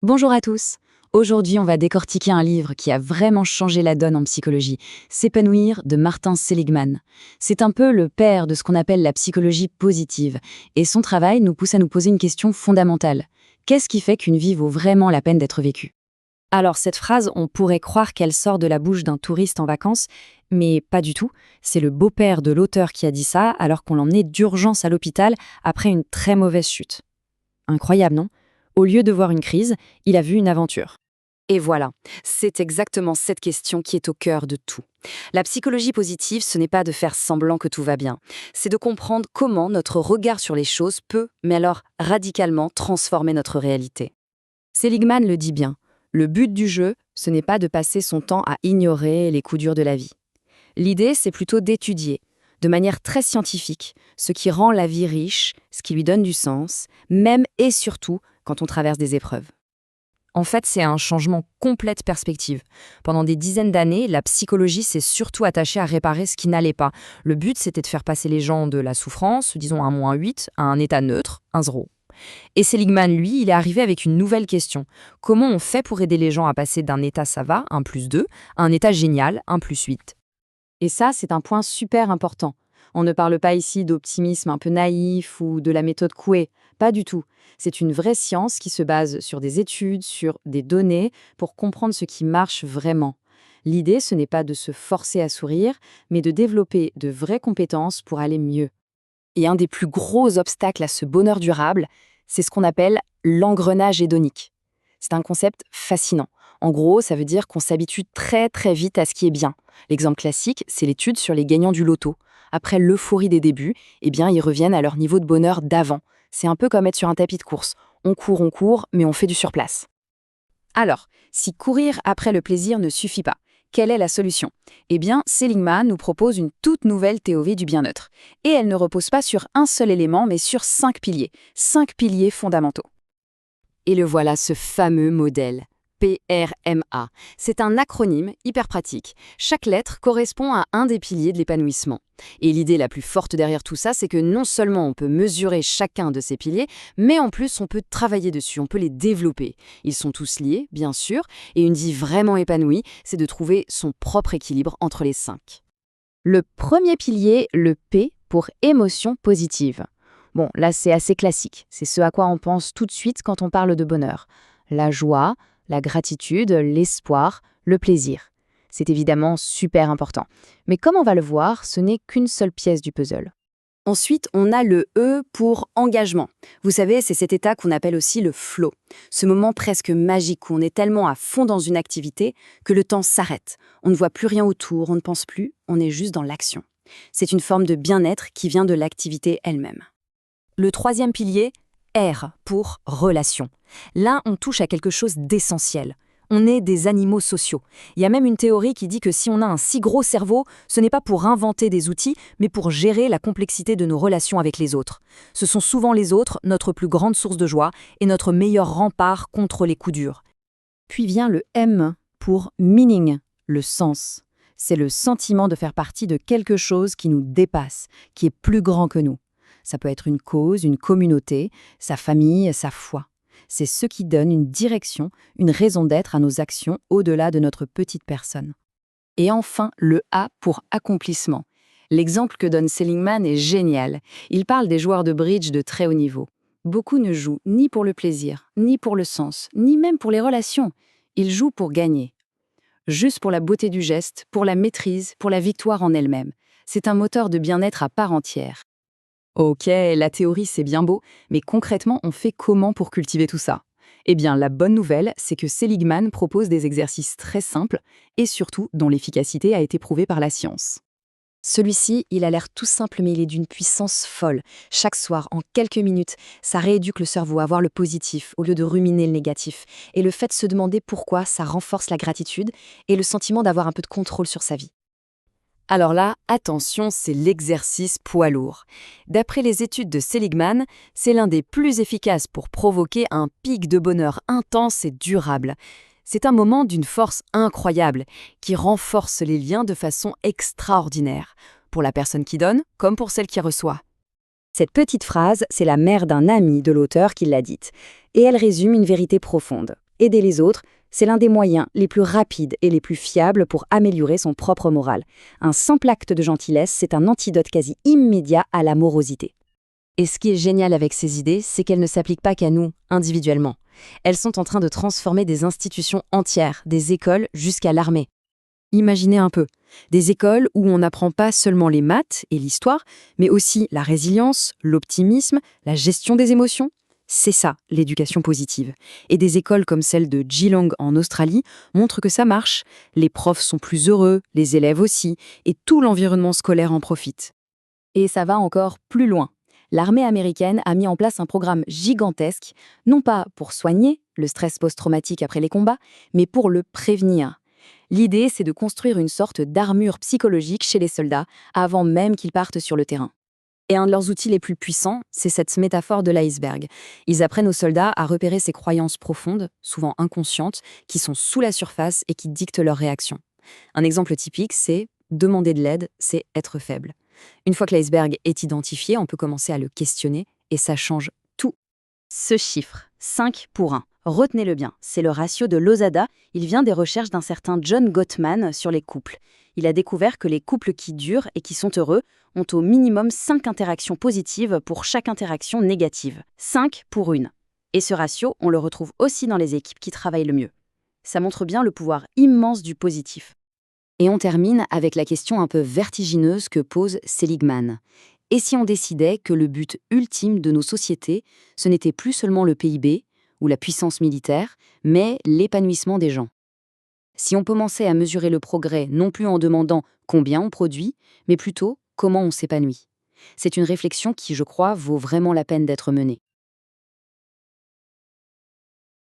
Bonjour à tous. Aujourd'hui, on va décortiquer un livre qui a vraiment changé la donne en psychologie, S'épanouir de Martin Seligman. C'est un peu le père de ce qu'on appelle la psychologie positive, et son travail nous pousse à nous poser une question fondamentale. Qu'est-ce qui fait qu'une vie vaut vraiment la peine d'être vécue? Alors cette phrase, on pourrait croire qu'elle sort de la bouche d'un touriste en vacances, mais pas du tout. C'est le beau-père de l'auteur qui a dit ça alors qu'on l'emmenait d'urgence à l'hôpital après une très mauvaise chute. Incroyable, non? Au lieu de voir une crise, il a vu une aventure. Et voilà, c'est exactement cette question qui est au cœur de tout. La psychologie positive, ce n'est pas de faire semblant que tout va bien, c'est de comprendre comment notre regard sur les choses peut, mais alors radicalement, transformer notre réalité. Seligman le dit bien, le but du jeu, ce n'est pas de passer son temps à ignorer les coups durs de la vie. L'idée, c'est plutôt d'étudier, de manière très scientifique, ce qui rend la vie riche, ce qui lui donne du sens, même et surtout quand on traverse des épreuves. En fait, c'est un changement complet de perspective. Pendant des dizaines d'années, la psychologie s'est surtout attachée à réparer ce qui n'allait pas. Le but, c'était de faire passer les gens de la souffrance, disons un -8, à un état neutre, un 0. Et Seligman, lui, il est arrivé avec une nouvelle question. Comment on fait pour aider les gens à passer d'un état ça va, un +2, à un état génial, un +8? Et ça, c'est un point super important. On ne parle pas ici d'optimisme un peu naïf ou de la méthode Coué. Pas du tout. C'est une vraie science qui se base sur des études, sur des données, pour comprendre ce qui marche vraiment. L'idée, ce n'est pas de se forcer à sourire, mais de développer de vraies compétences pour aller mieux. Et un des plus gros obstacles à ce bonheur durable, c'est ce qu'on appelle l'engrenage hédonique. C'est un concept fascinant. En gros, ça veut dire qu'on s'habitue très très vite à ce qui est bien. L'exemple classique, c'est l'étude sur les gagnants du loto. Après l'euphorie des débuts, eh bien, ils reviennent à leur niveau de bonheur d'avant. C'est un peu comme être sur un tapis de course. On court, mais on fait du surplace. Alors, si courir après le plaisir ne suffit pas, quelle est la solution? Eh bien, Seligman nous propose une toute nouvelle théorie du bien-être. Et elle ne repose pas sur un seul élément, mais sur 5 piliers fondamentaux. Et le voilà, ce fameux modèle. PRMA. C'est un acronyme hyper pratique. Chaque lettre correspond à un des piliers de l'épanouissement. Et l'idée la plus forte derrière tout ça, c'est que non seulement on peut mesurer chacun de ces piliers, mais en plus on peut travailler dessus, on peut les développer. Ils sont tous liés, bien sûr, et une vie vraiment épanouie, c'est de trouver son propre équilibre entre les 5. Le premier pilier, le P, pour émotion positive. Bon, là c'est assez classique, c'est ce à quoi on pense tout de suite quand on parle de bonheur. La joie, la gratitude, l'espoir, le plaisir. C'est évidemment super important. Mais comme on va le voir, ce n'est qu'une seule pièce du puzzle. Ensuite, on a le E pour engagement. Vous savez, c'est cet état qu'on appelle aussi le flow. Ce moment presque magique où on est tellement à fond dans une activité que le temps s'arrête. On ne voit plus rien autour, on ne pense plus, on est juste dans l'action. C'est une forme de bien-être qui vient de l'activité elle-même. Le troisième pilier, R pour relation. Là, on touche à quelque chose d'essentiel. On est des animaux sociaux. Il y a même une théorie qui dit que si on a un si gros cerveau, ce n'est pas pour inventer des outils, mais pour gérer la complexité de nos relations avec les autres. Ce sont souvent les autres, notre plus grande source de joie et notre meilleur rempart contre les coups durs. Puis vient le M pour meaning, le sens. C'est le sentiment de faire partie de quelque chose qui nous dépasse, qui est plus grand que nous. Ça peut être une cause, une communauté, sa famille, sa foi. C'est ce qui donne une direction, une raison d'être à nos actions au-delà de notre petite personne. Et enfin, le A pour accomplissement. L'exemple que donne Seligman est génial. Il parle des joueurs de bridge de très haut niveau. Beaucoup ne jouent ni pour le plaisir, ni pour le sens, ni même pour les relations. Ils jouent pour gagner. Juste pour la beauté du geste, pour la maîtrise, pour la victoire en elle-même. C'est un moteur de bien-être à part entière. Ok, la théorie c'est bien beau, mais concrètement on fait comment pour cultiver tout ça? Eh bien la bonne nouvelle, c'est que Seligman propose des exercices très simples et surtout dont l'efficacité a été prouvée par la science. Celui-ci, il a l'air tout simple mais il est d'une puissance folle. Chaque soir, en quelques minutes, ça rééduque le cerveau à voir le positif au lieu de ruminer le négatif. Et le fait de se demander pourquoi, ça renforce la gratitude et le sentiment d'avoir un peu de contrôle sur sa vie. Alors là, attention, c'est l'exercice poids lourd. D'après les études de Seligman, c'est l'un des plus efficaces pour provoquer un pic de bonheur intense et durable. C'est un moment d'une force incroyable qui renforce les liens de façon extraordinaire, pour la personne qui donne comme pour celle qui reçoit. Cette petite phrase, c'est la mère d'un ami de l'auteur qui l'a dite, et elle résume une vérité profonde. Aider les autres, c'est l'un des moyens les plus rapides et les plus fiables pour améliorer son propre moral. Un simple acte de gentillesse, c'est un antidote quasi immédiat à la morosité. Et ce qui est génial avec ces idées, c'est qu'elles ne s'appliquent pas qu'à nous, individuellement. Elles sont en train de transformer des institutions entières, des écoles jusqu'à l'armée. Imaginez un peu, des écoles où on n'apprend pas seulement les maths et l'histoire, mais aussi la résilience, l'optimisme, la gestion des émotions. C'est ça, l'éducation positive. Et des écoles comme celle de Geelong en Australie montrent que ça marche. Les profs sont plus heureux, les élèves aussi, et tout l'environnement scolaire en profite. Et ça va encore plus loin. L'armée américaine a mis en place un programme gigantesque, non pas pour soigner le stress post-traumatique après les combats, mais pour le prévenir. L'idée, c'est de construire une sorte d'armure psychologique chez les soldats avant même qu'ils partent sur le terrain. Et un de leurs outils les plus puissants, c'est cette métaphore de l'iceberg. Ils apprennent aux soldats à repérer ces croyances profondes, souvent inconscientes, qui sont sous la surface et qui dictent leurs réactions. Un exemple typique, c'est demander de l'aide, c'est être faible. Une fois que l'iceberg est identifié, on peut commencer à le questionner et ça change tout. Ce chiffre, 5 pour 1, retenez-le bien, c'est le ratio de Losada. Il vient des recherches d'un certain John Gottman sur les couples. Il a découvert que les couples qui durent et qui sont heureux ont au minimum 5 interactions positives pour chaque interaction négative. 5 pour 1. Et ce ratio, on le retrouve aussi dans les équipes qui travaillent le mieux. Ça montre bien le pouvoir immense du positif. Et on termine avec la question un peu vertigineuse que pose Seligman. Et si on décidait que le but ultime de nos sociétés, ce n'était plus seulement le PIB ou la puissance militaire, mais l'épanouissement des gens? Si on commençait à mesurer le progrès non plus en demandant combien on produit, mais plutôt comment on s'épanouit. C'est une réflexion qui, je crois, vaut vraiment la peine d'être menée.